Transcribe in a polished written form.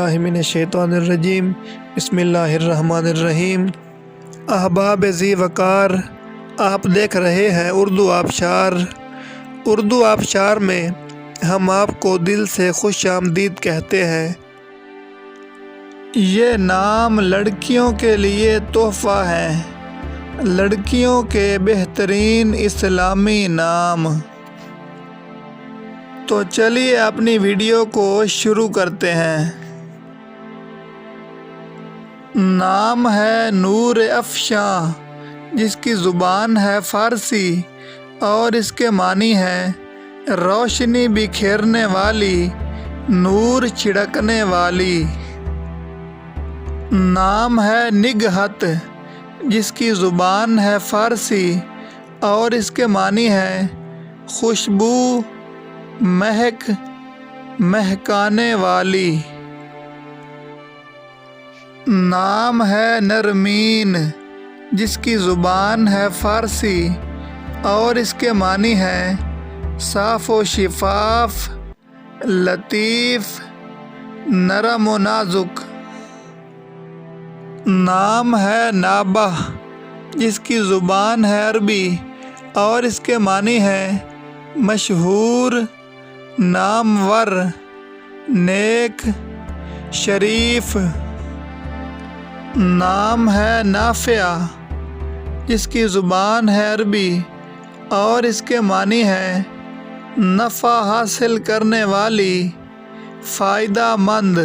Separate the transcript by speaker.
Speaker 1: باللہ من الشیطان الرجیم بسم اللہ الرحمن الرحیم۔ احباب ذی وقار، آپ دیکھ رہے ہیں اردو آبشار۔ اردو آبشار میں ہم آپ کو دل سے خوش آمدید کہتے ہیں۔ یہ نام لڑکیوں کے لیے تحفہ ہے، لڑکیوں کے بہترین اسلامی نام۔ تو چلیے اپنی ویڈیو کو شروع کرتے ہیں۔ نام ہے نور افشاں، جس کی زبان ہے فارسی اور اس کے معنی ہے روشنی بکھیرنے والی، نور چھڑکنے والی۔ نام ہے نگہت، جس کی زبان ہے فارسی اور اس کے معنی ہے خوشبو، مہک، مہکانے والی۔ نام ہے نرمین، جس کی زبان ہے فارسی اور اس کے معنی ہے صاف و شفاف، لطیف، نرم و نازک۔ نام ہے نابہ، جس کی زبان ہے عربی اور اس کے معنی ہے مشہور، نامور، نیک، شریف۔ نام ہے نافع، جس کی زبان ہے عربی اور اس کے معنی ہے نفع حاصل کرنے والی، فائدہ مند۔